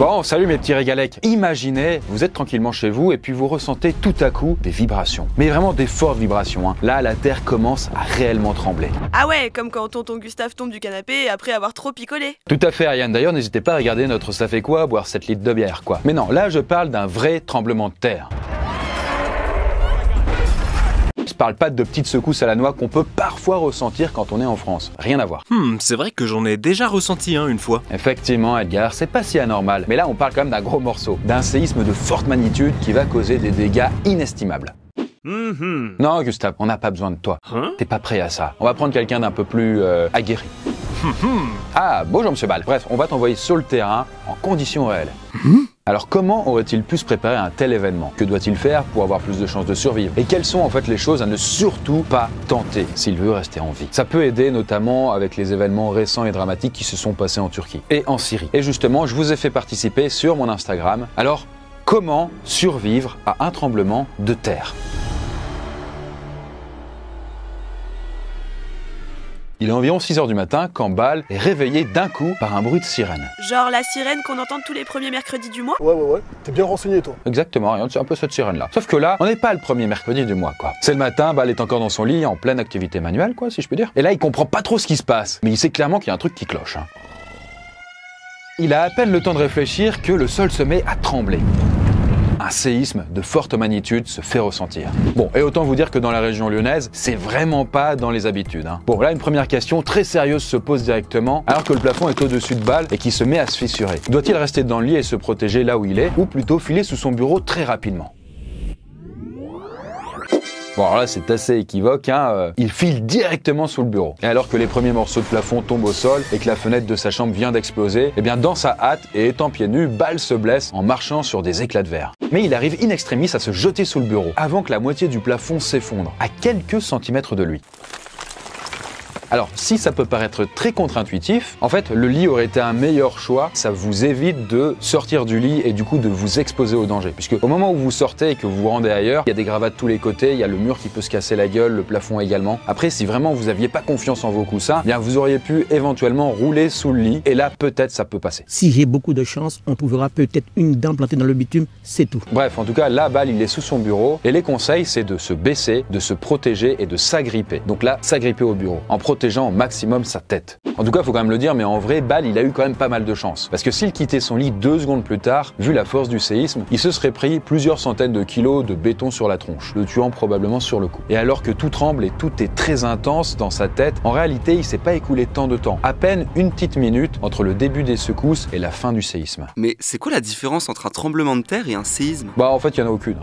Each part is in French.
Bon, salut mes petits régalèques. Imaginez, vous êtes tranquillement chez vous et puis vous ressentez tout à coup des vibrations. Mais vraiment des fortes vibrations. Là, la Terre commence à réellement trembler. Ah ouais, comme quand tonton Gustave tombe du canapé après avoir trop picolé. Tout à fait, Ariane. D'ailleurs, n'hésitez pas à regarder notre ça fait quoi, boire 7 litres de bière, quoi. Mais non, là, je parle d'un vrai tremblement de terre. Je parle pas de petites secousses à la noix qu'on peut parfois ressentir quand on est en France. Rien à voir. C'est vrai que j'en ai déjà ressenti un une fois. Effectivement, Edgar, c'est pas si anormal. Mais là, on parle quand même d'un gros morceau, d'un séisme de forte magnitude qui va causer des dégâts inestimables. Non, Gustave, on n'a pas besoin de toi. T'es pas prêt à ça. On va prendre quelqu'un d'un peu plus aguerri. Ah, bonjour Monsieur Ball. Bref, on va t'envoyer sur le terrain en conditions réelles. Alors comment aurait-il pu se préparer à un tel événement? Que doit-il faire pour avoir plus de chances de survivre? Et quelles sont en fait les choses à ne surtout pas tenter s'il veut rester en vie? Ça peut aider notamment avec les événements récents et dramatiques qui se sont passés en Turquie et en Syrie. Et justement, je vous ai fait participer sur mon Instagram. Alors, comment survivre à un tremblement de terre? Il est environ 6 h du matin quand Ball est réveillé d'un coup par un bruit de sirène. Genre la sirène qu'on entend tous les premiers mercredis du mois? Ouais. T'es bien renseigné, toi. Exactement, regarde, c'est un peu cette sirène-là. Sauf que là, on n'est pas le premier mercredi du mois, quoi. C'est le matin, Ball est encore dans son lit, en pleine activité manuelle, quoi, si je peux dire. Et là, il comprend pas trop ce qui se passe, mais il sait clairement qu'il y a un truc qui cloche. Il a à peine le temps de réfléchir que le sol se met à trembler. Un séisme de forte magnitude se fait ressentir. Bon, et autant vous dire que dans la région lyonnaise, c'est vraiment pas dans les habitudes. Bon, là, une première question très sérieuse se pose directement, alors que le plafond est au-dessus de Ball et qui se met à se fissurer. Doit-il rester dans le lit et se protéger là où il est, ou plutôt filer sous son bureau très rapidement? Bon, alors là, c'est assez équivoque, il file directement sous le bureau. Et alors que les premiers morceaux de plafond tombent au sol et que la fenêtre de sa chambre vient d'exploser, eh bien, dans sa hâte et étant pieds nus, Ball se blesse en marchant sur des éclats de verre. Mais il arrive in extremis à se jeter sous le bureau, avant que la moitié du plafond s'effondre, à quelques centimètres de lui. Alors, si ça peut paraître très contre-intuitif, en fait, le lit aurait été un meilleur choix. Ça vous évite de sortir du lit et du coup de vous exposer au danger. Puisque au moment où vous sortez et que vous vous rendez ailleurs, il y a des gravats de tous les côtés, il y a le mur qui peut se casser la gueule, le plafond également. Après, si vraiment vous aviez pas confiance en vos coussins, bien vous auriez pu éventuellement rouler sous le lit et là, peut-être ça peut passer. Si j'ai beaucoup de chance, on trouvera peut-être une dent plantée dans le bitume, c'est tout. Bref, en tout cas, là, Ball, il est sous son bureau et les conseils, c'est de se baisser, de se protéger et de s'agripper. Donc là, s'agripper au bureau, en protégeant au maximum sa tête. En tout cas, faut quand même le dire, mais en vrai, Ball, il a eu quand même pas mal de chance. Parce que s'il quittait son lit 2 secondes plus tard, vu la force du séisme, il se serait pris plusieurs centaines de kilos de béton sur la tronche, le tuant probablement sur le coup. Et alors que tout tremble et tout est très intense dans sa tête, en réalité, il s'est pas écoulé tant de temps. À peine une petite minute entre le début des secousses et la fin du séisme. Mais c'est quoi la différence entre un tremblement de terre et un séisme? Bah, en fait, il y en a aucune.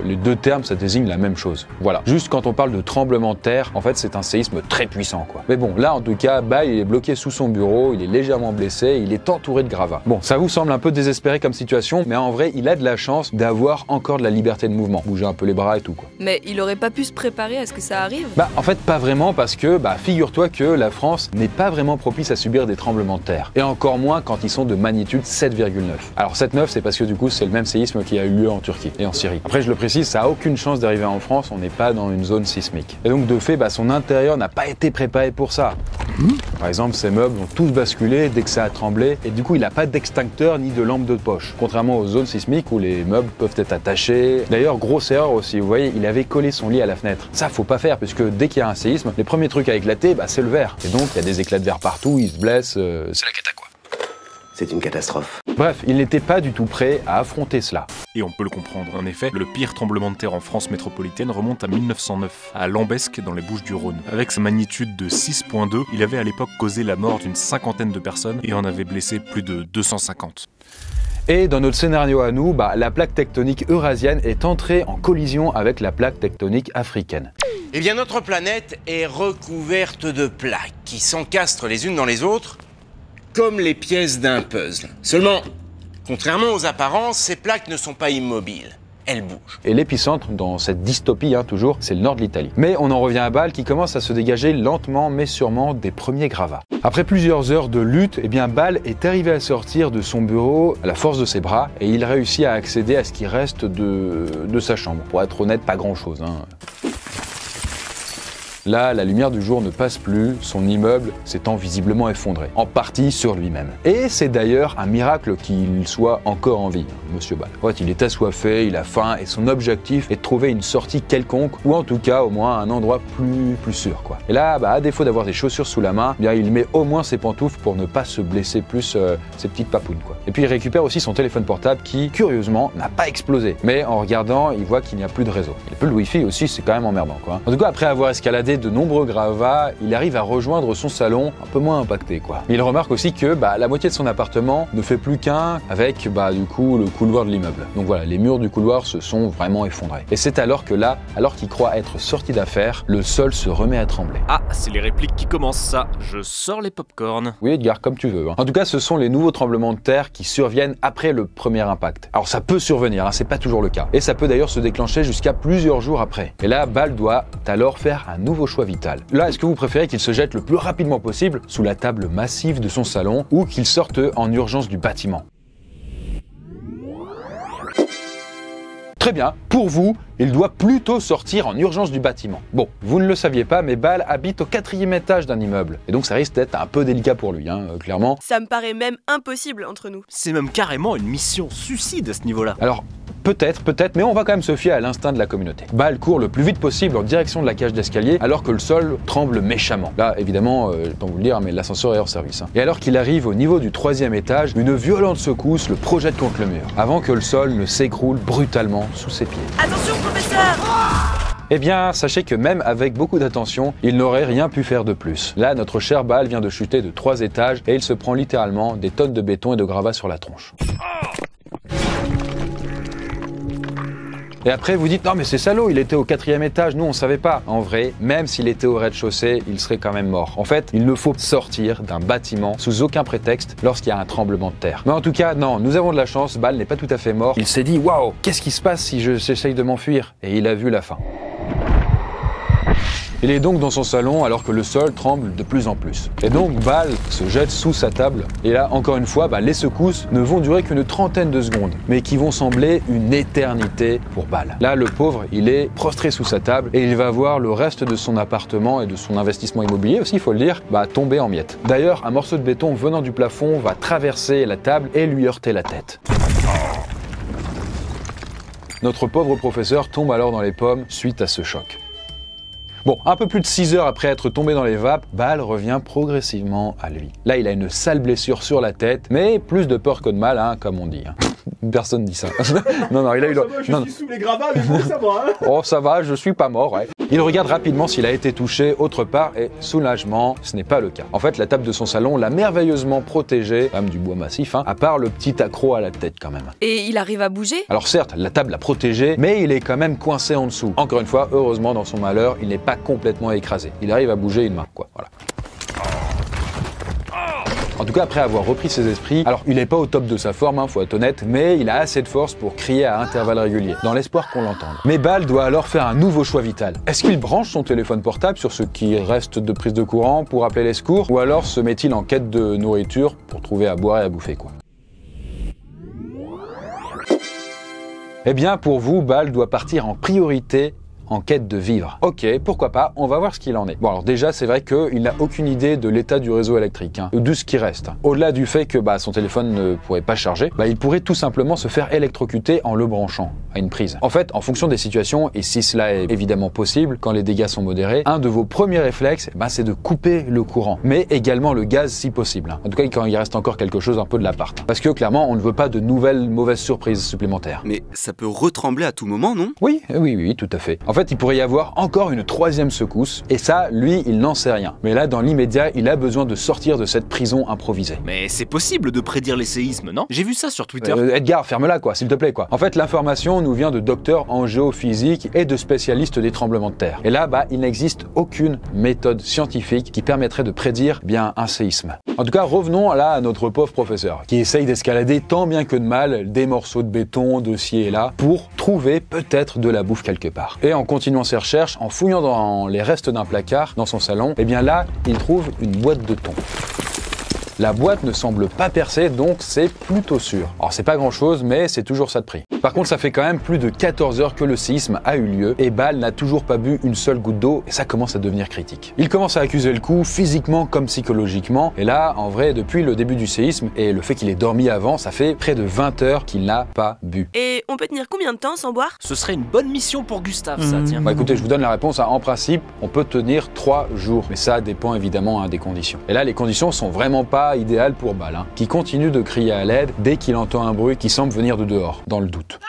Les deux termes, ça désigne la même chose. Voilà. Juste quand on parle de tremblement de terre, en fait, c'est un séisme très puissant, quoi. Mais bon, là, en tout cas, Ball, il est bloqué sous son bureau, il est légèrement blessé, il est entouré de gravats. Bon, ça vous semble un peu désespéré comme situation, mais en vrai, il a de la chance d'avoir encore de la liberté de mouvement. Bouger un peu les bras et tout, quoi. Mais il aurait pas pu se préparer à ce que ça arrive? Bah, en fait, pas vraiment, parce que, figure-toi que la France n'est pas vraiment propice à subir des tremblements de terre. Et encore moins quand ils sont de magnitude 7,9. Alors, 7,9, c'est parce que du coup, c'est le même séisme qui a eu lieu en Turquie et en Syrie. Après, je le précise, ça a aucune chance d'arriver en France, on n'est pas dans une zone sismique. Et donc, de fait, son intérieur n'a pas été préparé pour ça. Par exemple, ces meubles ont tous basculé dès que ça a tremblé et du coup il n'a pas d'extincteur ni de lampe de poche. Contrairement aux zones sismiques où les meubles peuvent être attachés. D'ailleurs, grosse erreur aussi, vous voyez, il avait collé son lit à la fenêtre. Ça, faut pas faire puisque dès qu'il y a un séisme, les premiers trucs à éclater, c'est le verre. Et donc il y a des éclats de verre partout, il se blesse, c'est la cata quoi. C'est une catastrophe. Bref, il n'était pas du tout prêt à affronter cela. Et on peut le comprendre, en effet, le pire tremblement de terre en France métropolitaine remonte à 1909, à Lambesc, dans les Bouches-du-Rhône. Avec sa magnitude de 6,2, il avait à l'époque causé la mort d'une 50aine de personnes et en avait blessé plus de 250. Et dans notre scénario à nous, la plaque tectonique eurasienne est entrée en collision avec la plaque tectonique africaine. Eh bien, notre planète est recouverte de plaques qui s'encastrent les unes dans les autres comme les pièces d'un puzzle. Seulement, contrairement aux apparences, ces plaques ne sont pas immobiles. Elle bouge. Et l'épicentre dans cette dystopie, toujours, c'est le nord de l'Italie. Mais on en revient à Ball qui commence à se dégager lentement mais sûrement des premiers gravats. Après plusieurs heures de lutte, Ball est arrivé à sortir de son bureau à la force de ses bras et il réussit à accéder à ce qui reste de sa chambre. Pour être honnête, pas grand chose. Là, la lumière du jour ne passe plus, son immeuble s'étant visiblement effondré, en partie sur lui-même. Et c'est d'ailleurs un miracle qu'il soit encore en vie, Monsieur Ball. En fait, il est assoiffé, il a faim, et son objectif est de trouver une sortie quelconque, ou en tout cas, au moins, un endroit plus sûr, quoi. Et là, à défaut d'avoir des chaussures sous la main, bien, il met au moins ses pantoufles pour ne pas se blesser plus ses petites papounes, quoi. Et puis, il récupère aussi son téléphone portable qui, curieusement, n'a pas explosé. Mais en regardant, il voit qu'il n'y a plus de réseau. Il n'y a plus de Wi-Fi aussi, c'est quand même emmerdant, quoi. En tout cas, après avoir escaladé de nombreux gravats, il arrive à rejoindre son salon un peu moins impacté, quoi. Mais il remarque aussi que la moitié de son appartement ne fait plus qu'un avec, du coup, le couloir de l'immeuble. Donc voilà, les murs du couloir se sont vraiment effondrés. Et c'est alors que là, alors qu'il croit être sorti d'affaire, le sol se remet à trembler. Ah, c'est les répliques qui commencent ça. Je sors les pop-corn. Oui, Edgar, comme tu veux. En tout cas, ce sont les nouveaux tremblements de terre qui surviennent après le premier impact. Alors ça peut survenir, c'est pas toujours le cas. Et ça peut d'ailleurs se déclencher jusqu'à plusieurs jours après. Et là, Ball doit alors faire un nouveau choix vital. Là, est-ce que vous préférez qu'il se jette le plus rapidement possible sous la table massive de son salon ou qu'il sorte en urgence du bâtiment ? Très bien, pour vous, il doit plutôt sortir en urgence du bâtiment. Bon, vous ne le saviez pas, mais Ball habite au 4e étage d'un immeuble. Et donc ça risque d'être un peu délicat pour lui, clairement. Ça me paraît même impossible entre nous. C'est même carrément une mission suicide à ce niveau-là. Alors, peut-être, mais on va quand même se fier à l'instinct de la communauté. Ball court le plus vite possible en direction de la cage d'escalier alors que le sol tremble méchamment. Là, évidemment, je peux vous le dire, mais l'ascenseur est hors service. Et alors qu'il arrive au niveau du 3e étage, une violente secousse le projette contre le mur, avant que le sol ne s'écroule brutalement sous ses pieds. Attention, professeur! Eh bien, sachez que même avec beaucoup d'attention, il n'aurait rien pu faire de plus. Là, notre cher Ball vient de chuter de 3 étages et il se prend littéralement des tonnes de béton et de gravats sur la tronche. Et après, vous dites, non mais c'est salaud, il était au 4e étage, nous on savait pas. En vrai, même s'il était au rez-de-chaussée, il serait quand même mort. En fait, il ne faut sortir d'un bâtiment sous aucun prétexte lorsqu'il y a un tremblement de terre. Mais en tout cas, non, nous avons de la chance, Ball n'est pas tout à fait mort. Il s'est dit, waouh, qu'est-ce qui se passe si j'essaye de m'enfuir ? Et il a vu la fin. Il est donc dans son salon alors que le sol tremble de plus en plus. Et donc Ball se jette sous sa table. Et là, encore une fois, les secousses ne vont durer qu'une trentaine de secondes, mais qui vont sembler une éternité pour Ball. Là, le pauvre, il est prostré sous sa table et il va voir le reste de son appartement et de son investissement immobilier aussi, il faut le dire, tomber en miettes. D'ailleurs, un morceau de béton venant du plafond va traverser la table et lui heurter la tête. Notre pauvre professeur tombe alors dans les pommes suite à ce choc. Bon, un peu plus de 6 heures après être tombé dans les vapes, Ball revient progressivement à lui. Là, il a une sale blessure sur la tête, mais plus de peur que de mal, comme on dit. Personne dit ça. non, il a eu... Ça va, je suis sous les gravats, mais bon, ça va. Oh, ça va, je suis pas mort, ouais. Il regarde rapidement s'il a été touché autre part et, soulagement, ce n'est pas le cas. En fait, la table de son salon l'a merveilleusement protégé, même du bois massif, à part le petit accroc à la tête quand même. Et il arrive à bouger? Alors certes, la table l'a protégé, mais il est quand même coincé en dessous. Encore une fois, heureusement, dans son malheur, il n'est pas complètement écrasé. Il arrive à bouger une main, quoi, voilà. En tout cas, après avoir repris ses esprits, alors il n'est pas au top de sa forme, faut être honnête, mais il a assez de force pour crier à intervalles réguliers, dans l'espoir qu'on l'entende. Mais Ball doit alors faire un nouveau choix vital. Est-ce qu'il branche son téléphone portable sur ce qui reste de prise de courant pour appeler les secours, ou alors se met-il en quête de nourriture pour trouver à boire et à bouffer, quoi? Eh bien, pour vous, Ball doit partir en priorité en quête de vivre. Ok, pourquoi pas, on va voir ce qu'il en est. Bon alors déjà, c'est vrai qu'il n'a aucune idée de l'état du réseau électrique, ou de ce qui reste. Au-delà du fait que son téléphone ne pourrait pas charger, il pourrait tout simplement se faire électrocuter en le branchant à une prise. En fait, en fonction des situations, et si cela est évidemment possible, quand les dégâts sont modérés, un de vos premiers réflexes, c'est de couper le courant, mais également le gaz si possible. En tout cas, quand il reste encore quelque chose un peu de l'appart. Parce que clairement, on ne veut pas de nouvelles mauvaises surprises supplémentaires. Mais ça peut retrembler à tout moment, non? Oui, tout à fait. En fait, il pourrait y avoir encore une 3e secousse, et ça, lui, il n'en sait rien. Mais là, dans l'immédiat, il a besoin de sortir de cette prison improvisée. Mais c'est possible de prédire les séismes, non? J'ai vu ça sur Twitter. Edgar, ferme-la, quoi, s'il te plaît, quoi. En fait, l'information nous vient de docteurs en géophysique et de spécialistes des tremblements de terre. Et là, il n'existe aucune méthode scientifique qui permettrait de prédire un séisme. En tout cas, revenons là à notre pauvre professeur, qui essaye d'escalader tant bien que de mal des morceaux de béton de ci et là pour trouver peut-être de la bouffe quelque part. Et en continuant ses recherches, en fouillant dans les restes d'un placard dans son salon, là, il trouve une boîte de thon. La boîte ne semble pas percer, donc c'est plutôt sûr. Alors c'est pas grand chose, mais c'est toujours ça de prix. Par contre, ça fait quand même plus de 14 heures que le séisme a eu lieu et Bal n'a toujours pas bu une seule goutte d'eau et ça commence à devenir critique. Il commence à accuser le coup, physiquement comme psychologiquement. Et là, en vrai, depuis le début du séisme et le fait qu'il ait dormi avant, ça fait près de 20 heures qu'il n'a pas bu. Et on peut tenir combien de temps sans boire? Ce serait une bonne mission pour Gustave, ça, tiens. Bah écoutez, je vous donne la réponse. En principe, on peut tenir 3 jours. Mais ça dépend évidemment des conditions. Et là, les conditions sont vraiment pas idéales pour Bal, qui continue de crier à l'aide dès qu'il entend un bruit qui semble venir de dehors, dans le doute.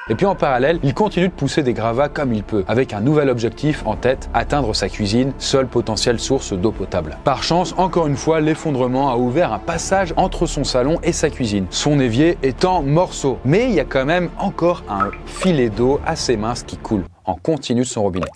Et puis en parallèle, il continue de pousser des gravats comme il peut, avec un nouvel objectif en tête, atteindre sa cuisine, seule potentielle source d'eau potable. Par chance, encore une fois, l'effondrement a ouvert un passage entre son salon et sa cuisine, son évier est en morceaux. Mais il y a quand même encore un filet d'eau assez mince qui coule en continu de son robinet.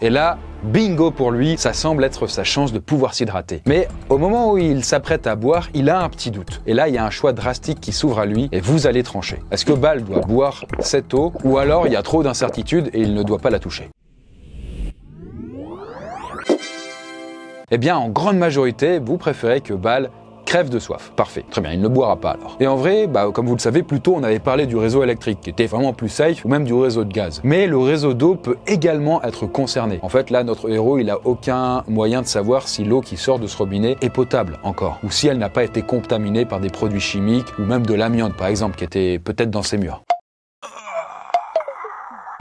Et là, bingo pour lui, ça semble être sa chance de pouvoir s'hydrater. Mais au moment où il s'apprête à boire, il a un petit doute. Et là, il y a un choix drastique qui s'ouvre à lui et vous allez trancher. Est-ce que Bal doit boire cette eau ou alors il y a trop d'incertitudes et il ne doit pas la toucher? Eh bien, en grande majorité, vous préférez que Bal crève de soif. Parfait. Très bien, il ne boira pas alors. Et en vrai, comme vous le savez, plus tôt on avait parlé du réseau électrique qui était vraiment plus safe ou même du réseau de gaz. Mais le réseau d'eau peut également être concerné. En fait, là, notre héros, il a aucun moyen de savoir si l'eau qui sort de ce robinet est potable encore ou si elle n'a pas été contaminée par des produits chimiques ou même de l'amiante par exemple qui était peut-être dans ses murs.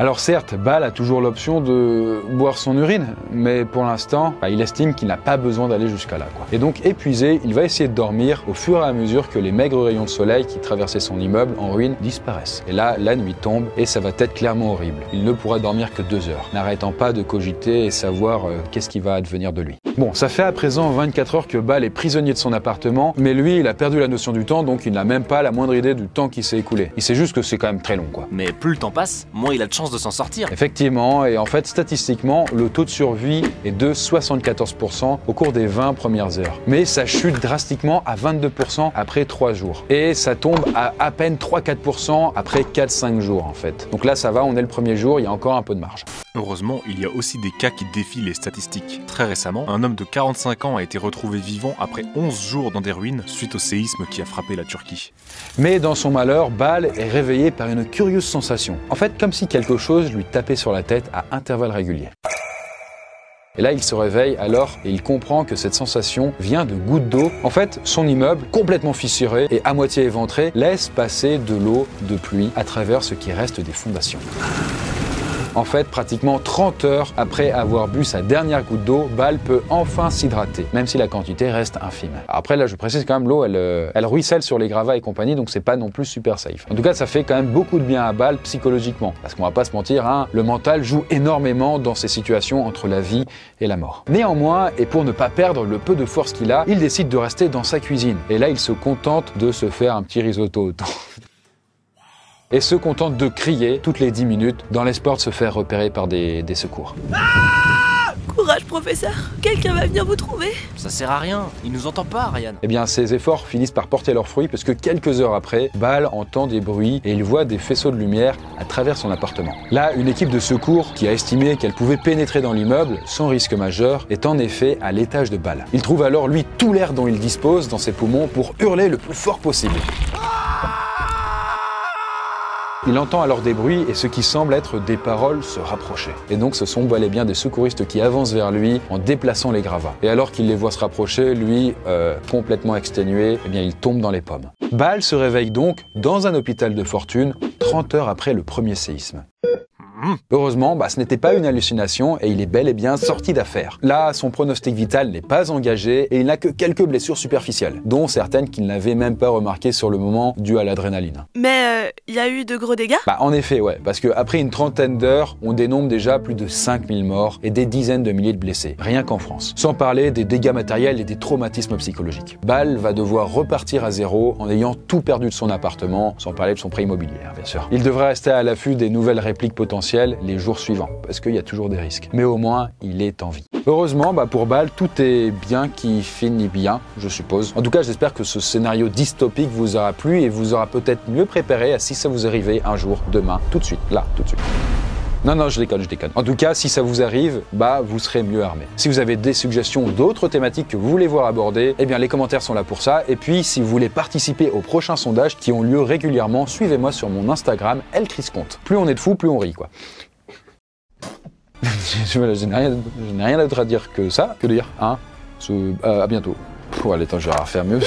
Alors certes, Bal a toujours l'option de boire son urine, mais pour l'instant, il estime qu'il n'a pas besoin d'aller jusqu'à là, Et donc épuisé, il va essayer de dormir au fur et à mesure que les maigres rayons de soleil qui traversaient son immeuble en ruine disparaissent. Et là, la nuit tombe et ça va être clairement horrible. Il ne pourra dormir que 2 heures, n'arrêtant pas de cogiter et savoir qu'est-ce qui va advenir de lui. Bon, ça fait à présent 24 heures que Bal est prisonnier de son appartement, mais lui, il a perdu la notion du temps, donc il n'a même pas la moindre idée du temps qui s'est écoulé. Il sait juste que c'est quand même très long, Mais plus le temps passe, moins il a de chances de s'en sortir. Effectivement, et en fait, statistiquement, le taux de survie est de 74% au cours des 20 premières heures. Mais ça chute drastiquement à 22% après 3 jours. Et ça tombe à peine 3-4% après 4-5 jours, en fait. Donc là, ça va, on est le premier jour, il y a encore un peu de marge. Heureusement, il y a aussi des cas qui défient les statistiques. Très récemment, un homme de 45 ans a été retrouvé vivant après 11 jours dans des ruines suite au séisme qui a frappé la Turquie. Mais dans son malheur, Bal est réveillé par une curieuse sensation. En fait, comme si quelque chose lui tapait sur la tête à intervalles réguliers. Et là, il se réveille alors et il comprend que cette sensation vient de gouttes d'eau. En fait, son immeuble, complètement fissuré et à moitié éventré, laisse passer de l'eau de pluie à travers ce qui reste des fondations. En fait, pratiquement 30 heures après avoir bu sa dernière goutte d'eau, Bal peut enfin s'hydrater, même si la quantité reste infime. Après, là, je précise quand même, l'eau, elle ruisselle sur les gravats et compagnie, donc c'est pas non plus super safe. En tout cas, ça fait quand même beaucoup de bien à Bal psychologiquement, parce qu'on va pas se mentir, le mental joue énormément dans ces situations entre la vie et la mort. Néanmoins, et pour ne pas perdre le peu de force qu'il a, il décide de rester dans sa cuisine. Et là, il se contente de se faire un petit risotto. Et se contente de crier toutes les 10 minutes dans l'espoir de se faire repérer par des secours. Courage, professeur. Quelqu'un va venir vous trouver. Ça sert à rien. Il nous entend pas, Ryan. Eh bien, ces efforts finissent par porter leurs fruits parce que quelques heures après, Bal entend des bruits et il voit des faisceaux de lumière à travers son appartement. Là, une équipe de secours qui a estimé qu'elle pouvait pénétrer dans l'immeuble sans risque majeur est en effet à l'étage de Bal. Il trouve alors, lui, tout l'air dont il dispose dans ses poumons pour hurler le plus fort possible. Il entend alors des bruits et ce qui semble être des paroles se rapprocher. Et donc ce sont bel et bien des secouristes qui avancent vers lui en déplaçant les gravats. Et alors qu'il les voit se rapprocher, lui, complètement exténué, eh bien il tombe dans les pommes. Bal se réveille donc dans un hôpital de fortune 30 heures après le premier séisme. Heureusement, ce n'était pas une hallucination et il est bel et bien sorti d'affaire. Là, son pronostic vital n'est pas engagé et il n'a que quelques blessures superficielles, dont certaines qu'il n'avait même pas remarquées sur le moment dues à l'adrénaline. Mais il y a eu de gros dégâts ? En effet, ouais, parce qu'après une trentaine d'heures, on dénombre déjà plus de 5000 morts et des dizaines de milliers de blessés, rien qu'en France. Sans parler des dégâts matériels et des traumatismes psychologiques. Bal va devoir repartir à zéro en ayant tout perdu de son appartement, sans parler de son prêt immobilier, bien sûr. Il devrait rester à l'affût des nouvelles répliques potentielles les jours suivants, parce qu'il y a toujours des risques. Mais au moins, il est en vie. Heureusement, pour Bal, tout est bien qui finit bien, je suppose. En tout cas, j'espère que ce scénario dystopique vous aura plu et vous aura peut-être mieux préparé à si ça vous arrivait un jour, demain, tout de suite, là, tout de suite. Non, non, je déconne, je déconne. En tout cas, si ça vous arrive, bah, vous serez mieux armé. Si vous avez des suggestions d'autres thématiques que vous voulez voir abordées, eh bien, les commentaires sont là pour ça. Et puis, si vous voulez participer aux prochains sondages qui ont lieu régulièrement, suivez-moi sur mon Instagram, @elchrisconte. Plus on est de fous, plus on rit, quoi. Je n'ai rien d'autre à dire que ça, que de dire, hein, à bientôt. Allez, attends, je vais refaire mieux.